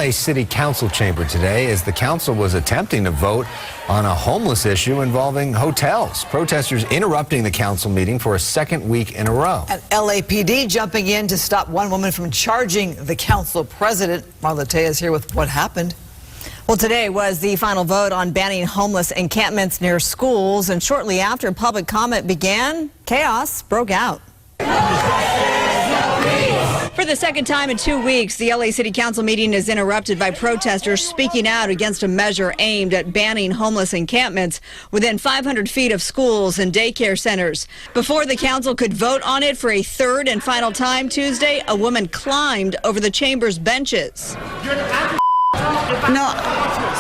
LA City Council chamber today as the council was attempting to vote on a homeless issue involving hotels. Protesters interrupting the council meeting for a second week in a row. And LAPD jumping in to stop one woman from charging the council president. Marla Tea is here with what happened. Well, today was the final vote on banning homeless encampments near schools, and shortly after public comment began, chaos broke out. For the second time in 2 weeks, the LA City Council meeting is interrupted by protesters speaking out against a measure aimed at banning homeless encampments within 500 feet of schools and daycare centers. Before the council could vote on it for a third and final time Tuesday, a woman climbed over the chamber's benches. No,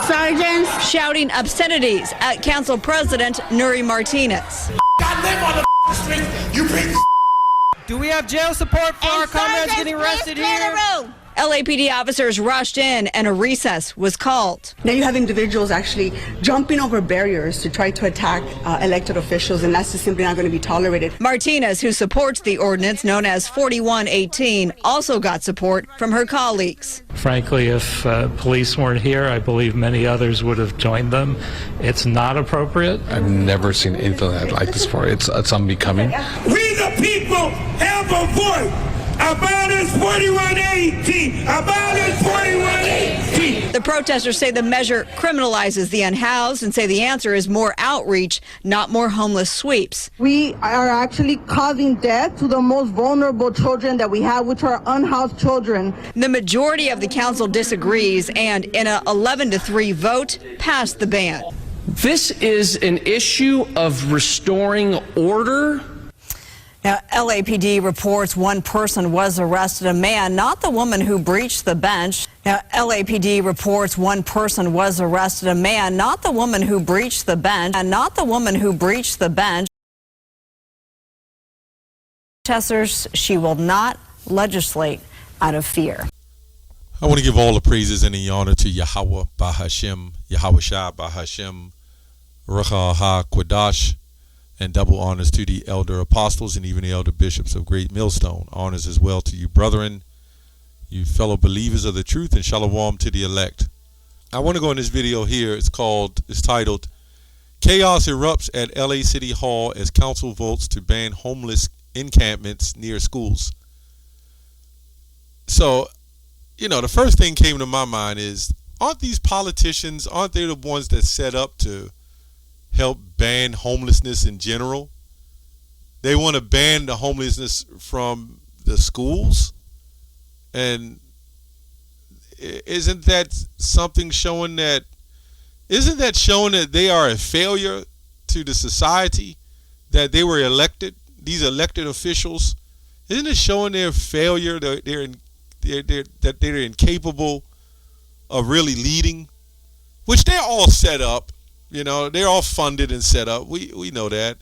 sergeants Shouting obscenities at Council President Nuri Martinez. I live on the street, you bring. Do we have jail support for our comrades getting arrested here? LAPD officers rushed in and a recess was called. Now you have individuals actually jumping over barriers to try to attack elected officials, and that's just simply not going to be tolerated. Martinez, who supports the ordinance known as 4118, also got support from her colleagues. Frankly, if police weren't here, I believe many others would have joined them. It's not appropriate. I've never seen anything like this before. It's unbecoming. We the people have a voice about this 4118, about this 4118. The protesters say the measure criminalizes the unhoused and say the answer is more outreach, not more homeless sweeps. We are actually causing death to the most vulnerable children that we have, which are unhoused children. The majority of the council disagrees and in a 11-3 vote passed the ban. This is an issue of restoring order. Now, LAPD reports one person was arrested, a man, not the woman who breached the bench. Now, LAPD reports one person was arrested, a man, not the woman who breached the bench, and not the woman who breached the bench. Protesters, she will not legislate out of fear. I want to give all the praises and the honor to Yahweh Bahashem, Yahweh Shah Bahashem, Rucha HaQuadash, and double honors to the elder apostles and even the elder bishops of Great Millstone. Honors as well to you brethren, you fellow believers of the truth, and shalom to the elect. I want to go in this video here. It's titled, Chaos Erupts at LA City Hall as Council Votes to Ban Homeless Encampments Near Schools. So, you know, the first thing came to my mind is, aren't these politicians, aren't they the ones that set up to help ban homelessness in general? They want to ban the homelessness from the schools, and isn't that showing that they are a failure to the society that they were elected? These elected officials, isn't it showing their failure, that they're incapable of really leading, which they're all set up. You know, they're all funded and set up. We know that.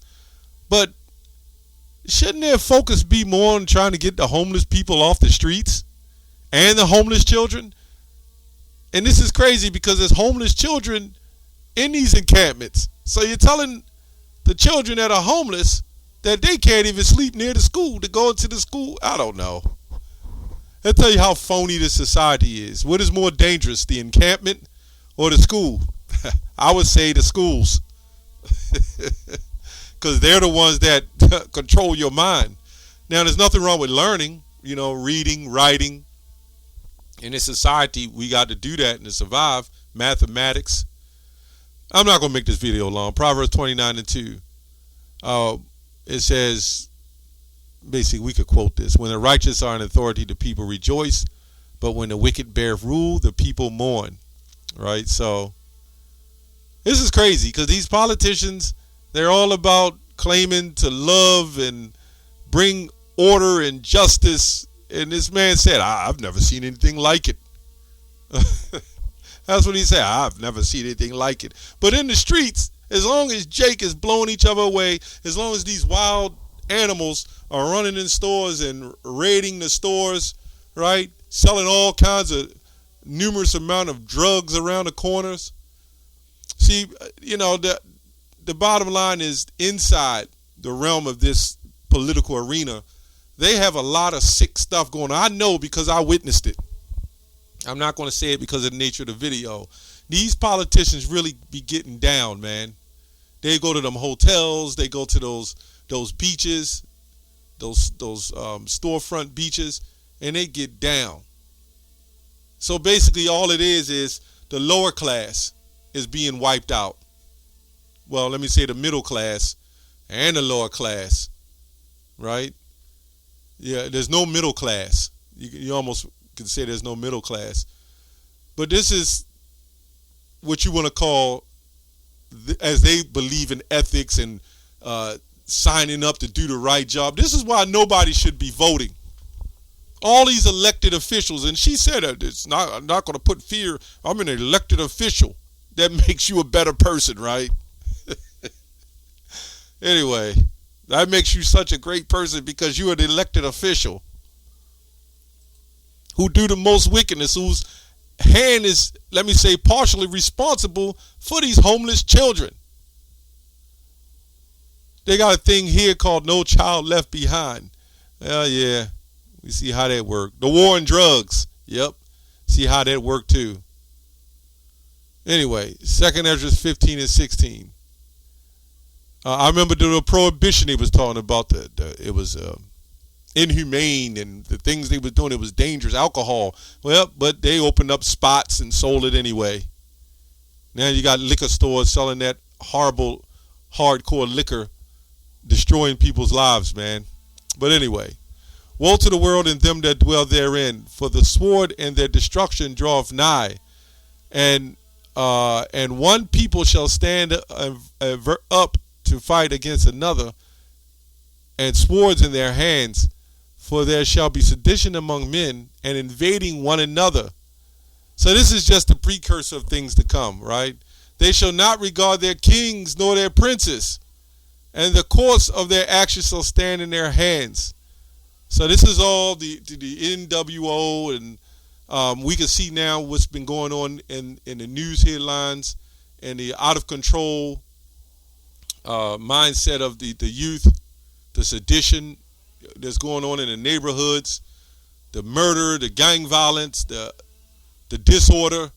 But shouldn't their focus be more on trying to get the homeless people off the streets and the homeless children? And this is crazy because there's homeless children in these encampments. So you're telling the children that are homeless that they can't even sleep near the school to go into the school? I don't know. I'll tell you how phony this society is. What is more dangerous, the encampment or the school? I would say the schools, because they're the ones that control your mind. Now, there's nothing wrong with learning, you know, reading, writing. In this society, we got to do that and to survive. Mathematics. I'm not going to make this video long. Proverbs 29:2. It says, basically, we could quote this: when the righteous are in authority, the people rejoice, but when the wicked bear rule, the people mourn. Right? So this is crazy because these politicians, they're all about claiming to love and bring order and justice. And this man said, I've never seen anything like it. That's what he said. I've never seen anything like it. But in the streets, as long as Jake is blowing each other away, as long as these wild animals are running in stores and raiding the stores, right, selling all kinds of numerous amount of drugs around the corners. See, you know, the bottom line is, inside the realm of this political arena, they have a lot of sick stuff going on. I know because I witnessed it. I'm not going to say it because of the nature of the video. These politicians really be getting down, man. They go to them hotels. They go to those beaches, those storefront beaches, and they get down. So basically all it is the lower class is being wiped out. Well, let me say the middle class and the lower class, right? Yeah, there's no middle class. You almost can say there's no middle class. But this is what you want to call, as they believe in ethics and signing up to do the right job. This is why nobody should be voting. All these elected officials, and she said I'm not going to put fear. I'm an elected official. That makes you a better person, right? Anyway, that makes you such a great person because you're an elected official who do the most wickedness, whose hand is, let me say, partially responsible for these homeless children. They got a thing here called No Child Left Behind. Oh, yeah. We see how that worked. The war on drugs. Yep. See how that worked too. Anyway, 2nd Ezra 15 and 16. I remember the prohibition he was talking about. It was inhumane and the things they were doing. It was dangerous. Alcohol. Well, but they opened up spots and sold it anyway. Now you got liquor stores selling that horrible, hardcore liquor, destroying people's lives, man. But anyway. Woe to the world and them that dwell therein, for the sword and their destruction draweth nigh. And one people shall stand up to fight against another, and swords in their hands, for there shall be sedition among men, and invading one another. So this is just the precursor of things to come, right? They shall not regard their kings nor their princes, and the course of their actions shall stand in their hands. So this is all the NWO, and we can see now what's been going on in the news headlines and the out of control mindset of the youth, the sedition that's going on in the neighborhoods, the murder, the gang violence, the disorder,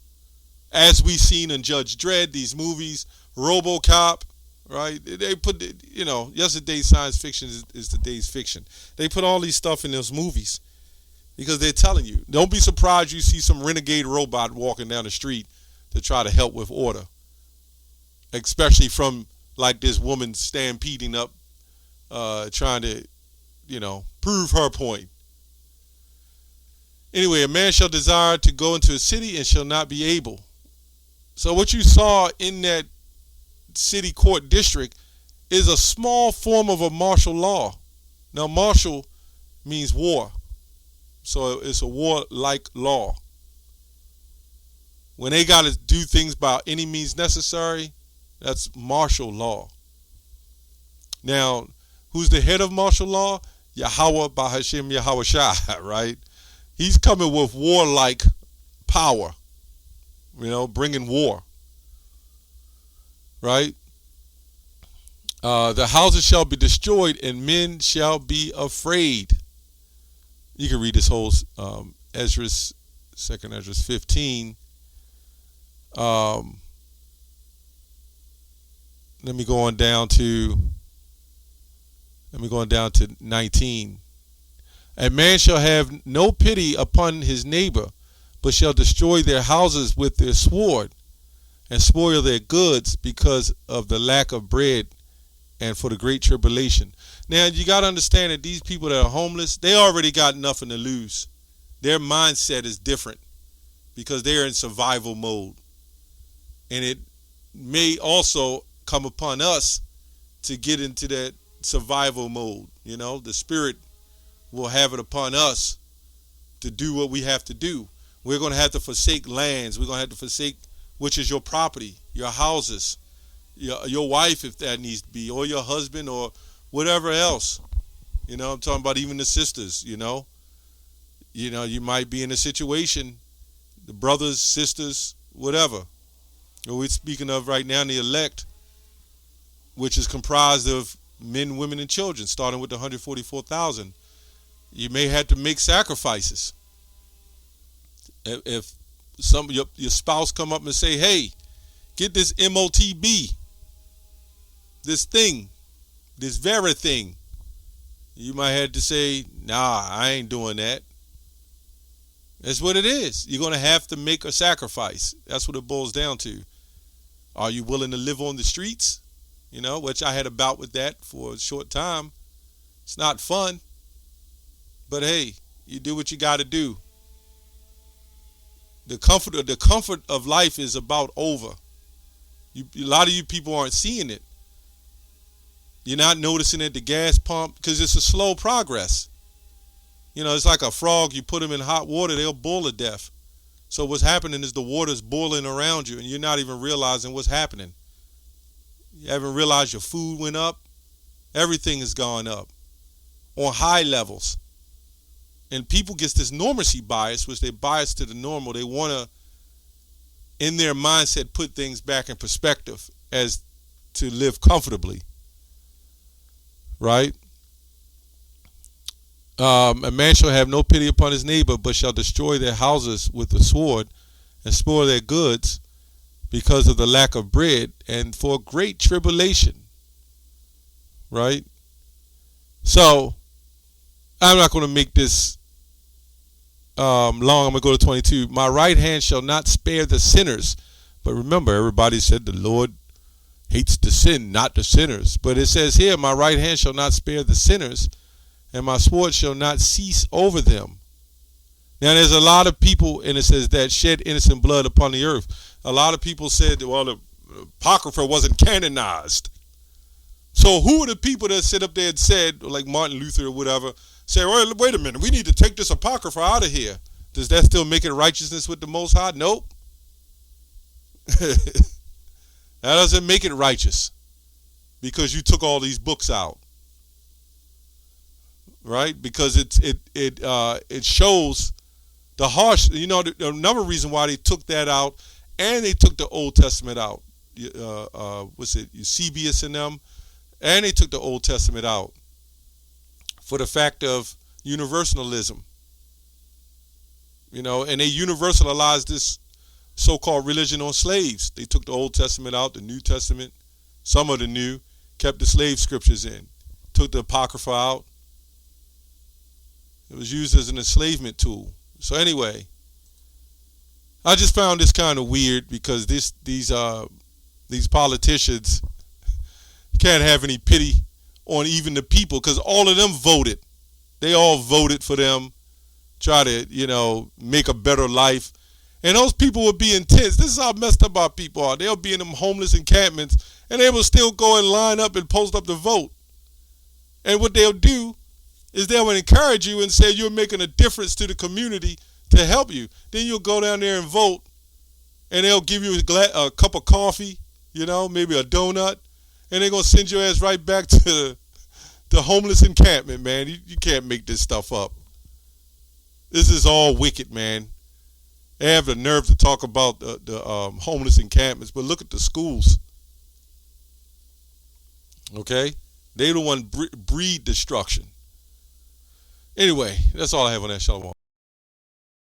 as we've seen in Judge Dredd, these movies, RoboCop. Right? They put, yesterday's science fiction is today's fiction. They put all these stuff in those movies because they're telling you. Don't be surprised you see some renegade robot walking down the street to try to help with order. Especially from, like, this woman stampeding up, trying to, prove her point. Anyway, a man shall desire to go into a city and shall not be able. So what you saw in that city court district is a small form of a martial law. Now, martial means war, so it's a war-like law. When they got to do things by any means necessary, that's martial law. Now, who's the head of martial law? Yahweh Bahashem Yahweh Shai, right? He's coming with war-like power, bringing war. Right? The houses shall be destroyed and men shall be afraid. You can read this whole 2nd Ezra 15. Let me go on down to 19. A man shall have no pity upon his neighbor, but shall destroy their houses with their sword, and spoil their goods because of the lack of bread and for the great tribulation. Now, you got to understand that these people that are homeless, they already got nothing to lose. Their mindset is different because they're in survival mode. And it may also come upon us to get into that survival mode. The Spirit will have it upon us to do what we have to do. We're going to have to forsake lands. We're going to have to forsake, which is your property, your houses, your wife, if that needs to be, or your husband, or whatever else. I'm talking about even the sisters, you might be in a situation, the brothers, sisters, whatever. We're speaking of right now the elect, which is comprised of men, women, and children, starting with the 144,000. You may have to make sacrifices. If your spouse come up and say, hey, get this MOTB, this thing, this very thing. You might have to say, nah, I ain't doing that. That's what it is. You're going to have to make a sacrifice. That's what it boils down to. Are you willing to live on the streets? You know, which I had a bout with that for a short time. It's not fun. But hey, you do what you got to do. The comfort of life is about over. A lot of you people aren't seeing it. You're not noticing at the gas pump because it's a slow progress. You know, it's like a frog. You put them in hot water, they'll boil to death. So what's happening is the water's boiling around you, and you're not even realizing what's happening. You haven't realized your food went up. Everything has gone up on high levels. And people get this normacy bias, which they bias to the normal. They want to, in their mindset, put things back in perspective as to live comfortably. Right? A man shall have no pity upon his neighbor, but shall destroy their houses with the sword and spoil their goods because of the lack of bread and for great tribulation. Right? So, I'm not going to make this long. I'm going to go to 22. My right hand shall not spare the sinners. But remember, everybody said the Lord hates the sin, not the sinners. But it says here, my right hand shall not spare the sinners, and my sword shall not cease over them. Now, there's a lot of people, and it says that shed innocent blood upon the earth. A lot of people said, well, the Apocrypha wasn't canonized. So who are the people that sit up there and said, like Martin Luther or whatever, say, well, wait a minute, we need to take this Apocrypha out of here. Does that still make it righteousness with the Most High? Nope. That doesn't make it righteous because you took all these books out. Right? Because it shows the harsh, you know, another reason why they took that out, and they took the Old Testament out. What's it? Eusebius and them, and they took the Old Testament out for the fact of universalism. You know, and they universalized this so-called religion on slaves. They took the Old Testament out, the New Testament, some of the New, kept the slave scriptures in, took the Apocrypha out. It was used as an enslavement tool. So anyway, I just found this kind of weird because these politicians can't have any pity on even the people because all of them voted. They all voted for them, try to, you know, make a better life. And those people would be intense. This is how messed up our people are. They'll be in them homeless encampments and they will still go and line up and post up to vote. And what they'll do is they will encourage you and say you're making a difference to the community to help you. Then you'll go down there and vote, and they'll give you a cup of coffee, you know, maybe a donut, and they're going to send your ass right back to the homeless encampment, man. You can't make this stuff up. This is all wicked, man. They have the nerve to talk about the homeless encampments, but look at the schools. Okay? They the one breed destruction. Anyway, that's all I have on that. Shalom.